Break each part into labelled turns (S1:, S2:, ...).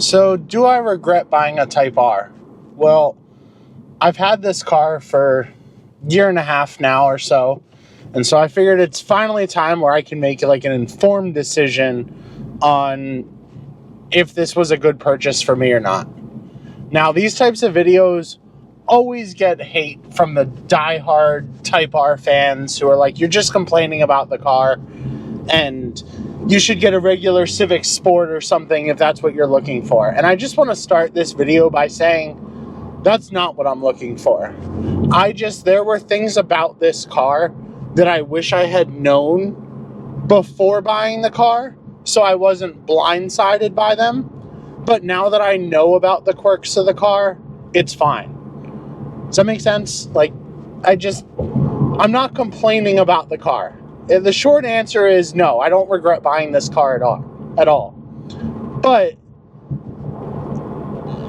S1: So, do I regret buying a Type R? Well, I've had this car for a year and a half now or so, and so I figured it's finally time where I can make like an informed decision on if this was a good purchase for me or not. Now, these types of videos always get hate from the diehard Type R fans who are like, you're just complaining about the car, and you should get a regular Civic Sport or something if that's what you're looking for. And I just want to start this video by saying that's not what I'm looking for. There were things about this car that I wish I had known before buying the car, so I wasn't blindsided by them. But now that I know about the quirks of the car, it's fine. Does that make sense? I'm not complaining about the car. The short answer is no, I don't regret buying this car at all. But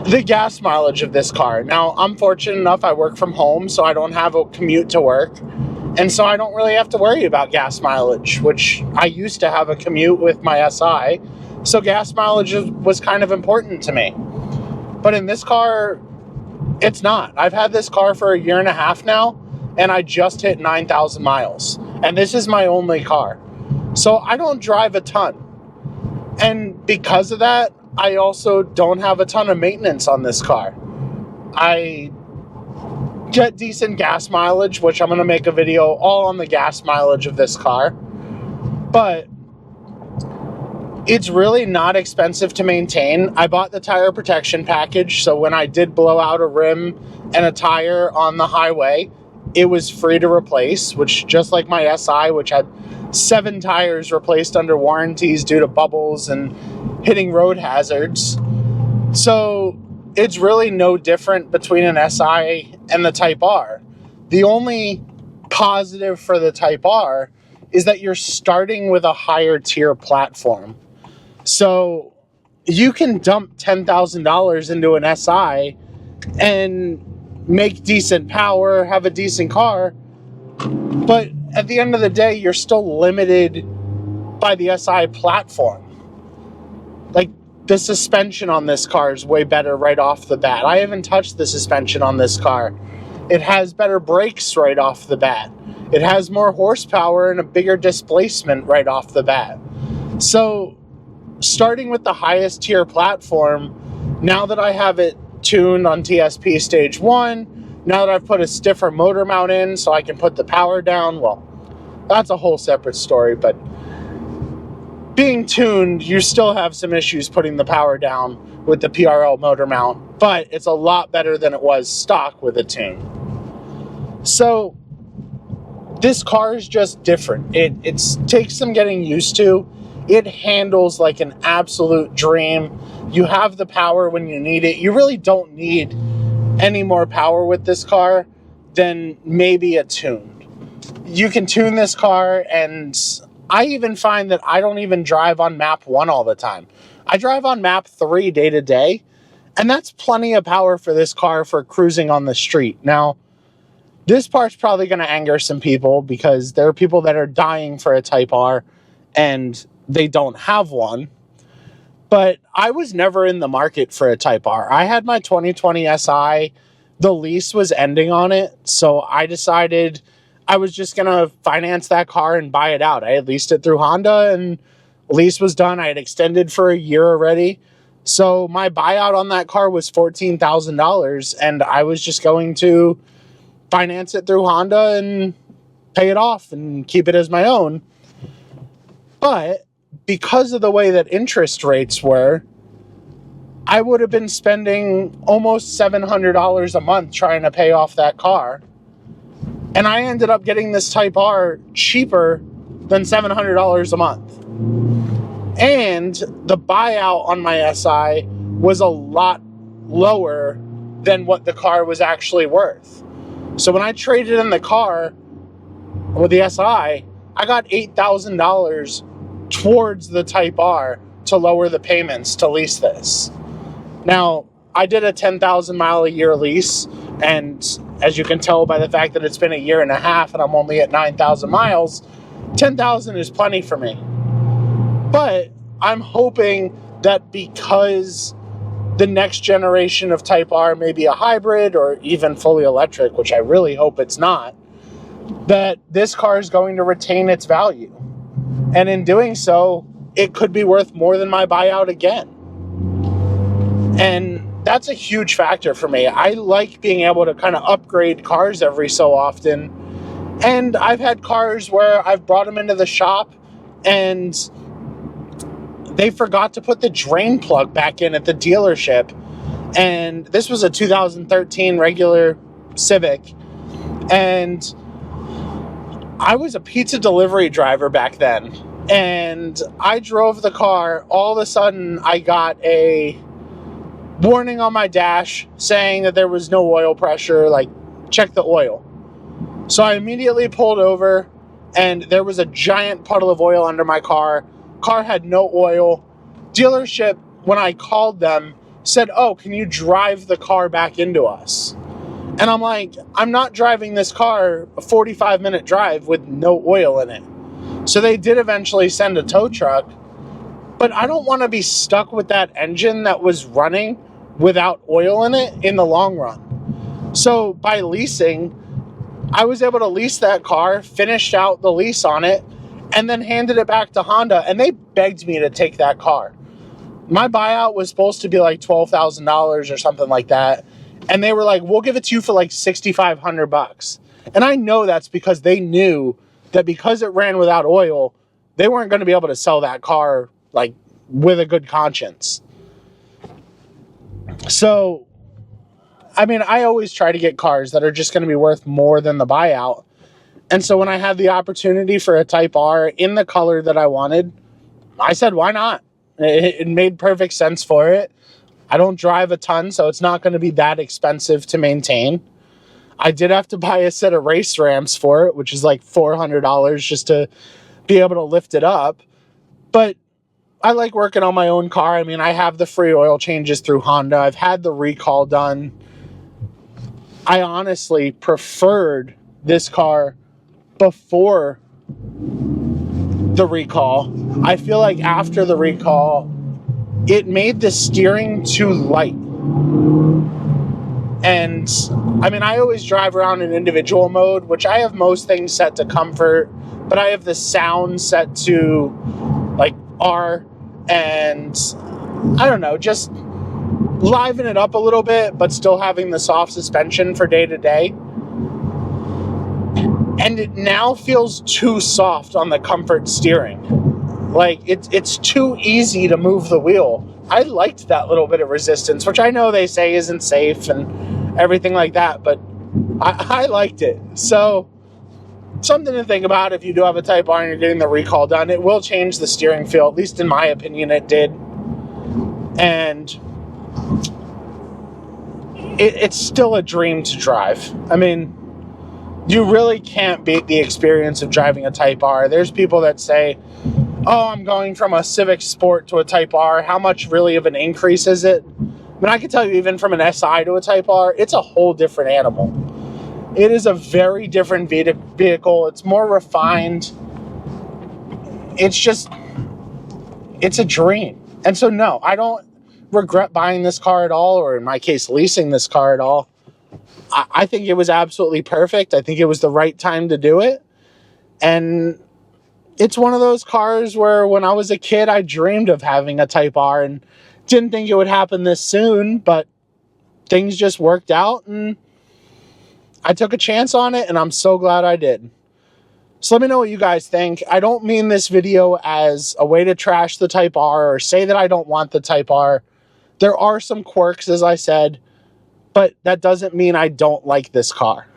S1: the gas mileage of this car. Now, I'm fortunate enough I work from home, so I don't have a commute to work. And so I don't really have to worry about gas mileage, which I used to have a commute with my SI. So gas mileage was kind of important to me. But in this car, it's not. I've had this car for a year and a half now, and I just hit 9,000 miles. And this is my only car. So I don't drive a ton. And because of that, I also don't have a ton of maintenance on this car. I get decent gas mileage, which I'm going to make a video all on the gas mileage of this car. But it's really not expensive to maintain. I bought the tire protection package, so when I did blow out a rim and a tire on the highway, it was free to replace, which just like my SI, which had 7 tires replaced under warranties due to bubbles and hitting road hazards. So it's really no different between an SI and the Type R. The only positive for the Type R is that you're starting with a higher tier platform. So you can dump $10,000 into an SI and make decent power, have a decent car, but at the end of the day, you're still limited by the SI platform. Like, the suspension on this car is way better right off the bat. I haven't touched the suspension on this car. It has better brakes right off the bat. It has more horsepower and a bigger displacement right off the bat. So, starting with the highest tier platform, now that I have it tuned on TSP Stage 1, now that I've put a stiffer motor mount in so I can put the power down, well, that's a whole separate story, but being tuned, you still have some issues putting the power down with the PRL motor mount, but it's a lot better than it was stock with a tune. So this car is just different. It takes some getting used to. It handles like an absolute dream. You have the power when you need it. You really don't need any more power with this car than maybe a tuned. You can tune this car, and I even find that I don't even drive on map 1 all the time. I drive on map 3 day to day, and that's plenty of power for this car for cruising on the street. Now, this part's probably going to anger some people because there are people that are dying for a Type R and they don't have one. But I was never in the market for a Type R. I had my 2020 SI. The lease was ending on it, so I decided I was just going to finance that car and buy it out. I had leased it through Honda, and lease was done. I had extended for a year already. So my buyout on that car was $14,000, and I was just going to finance it through Honda and pay it off and keep it as my own. But because of the way that interest rates were, I would have been spending almost $700 a month trying to pay off that car. And I ended up getting this Type R cheaper than $700 a month. And the buyout on my SI was a lot lower than what the car was actually worth. So when I traded in the car with the SI, I got $8,000 towards the Type R to lower the payments to lease this. Now, I did a 10,000 mile a year lease, and as you can tell by the fact that it's been a year and a half and I'm only at 9,000 miles, 10,000 is plenty for me. But I'm hoping that because the next generation of Type R may be a hybrid or even fully electric, which I really hope it's not, that this car is going to retain its value. And in doing so, it could be worth more than my buyout again. And that's a huge factor for me. I like being able to kind of upgrade cars every so often. And I've had cars where I've brought them into the shop and they forgot to put the drain plug back in at the dealership. And this was a 2013 regular Civic. And I was a pizza delivery driver back then. And I drove the car. All of a sudden, I got a warning on my dash saying that there was no oil pressure, like, check the oil. So I immediately pulled over, and there was a giant puddle of oil under my car. Car had no oil. Dealership, when I called them, said, oh, can you drive the car back into us? And I'm like, I'm not driving this car a 45-minute drive with no oil in it. So they did eventually send a tow truck, but I don't want to be stuck with that engine that was running without oil in it in the long run. So by leasing, I was able to lease that car, finished out the lease on it, and then handed it back to Honda, and they begged me to take that car. My buyout was supposed to be like $12,000 or something like that, and they were like, we'll give it to you for like $6,500. And I know that's because they knew that because it ran without oil, they weren't going to be able to sell that car like with a good conscience. So, I mean, I always try to get cars that are just going to be worth more than the buyout. And so when I had the opportunity for a Type R in the color that I wanted, I said, why not? It made perfect sense for it. I don't drive a ton, so it's not going to be that expensive to maintain. I did have to buy a set of race ramps for it, which is like $400 just to be able to lift it up. But I like working on my own car. I mean, I have the free oil changes through Honda. I've had the recall done. I honestly preferred this car before the recall. I feel like after the recall, it made the steering too light. And I mean, I always drive around in individual mode, which I have most things set to comfort, but I have the sound set to like R, and I don't know, just liven it up a little bit, but still having the soft suspension for day to day. And it now feels too soft on the comfort steering. Like, it's too easy to move the wheel. I liked that little bit of resistance, which I know they say isn't safe and everything like that, but I liked it. So, something to think about if you do have a Type R and you're getting the recall done. It will change the steering feel, at least in my opinion it did. And it's still a dream to drive. I mean, you really can't beat the experience of driving a Type R. There's people that say, oh, I'm going from a Civic Sport to a Type R. How much really of an increase is it? I mean, I can tell you, even from an SI to a Type R, it's a whole different animal. It is a very different vehicle. It's more refined. It's a dream. And so, no, I don't regret buying this car at all, or in my case, leasing this car at all. I think it was absolutely perfect. I think it was the right time to do it. And it's one of those cars where when I was a kid, I dreamed of having a Type R and didn't think it would happen this soon, but things just worked out and I took a chance on it, and I'm so glad I did. So let me know what you guys think. I don't mean this video as a way to trash the Type R or say that I don't want the Type R. There are some quirks, as I said, but that doesn't mean I don't like this car.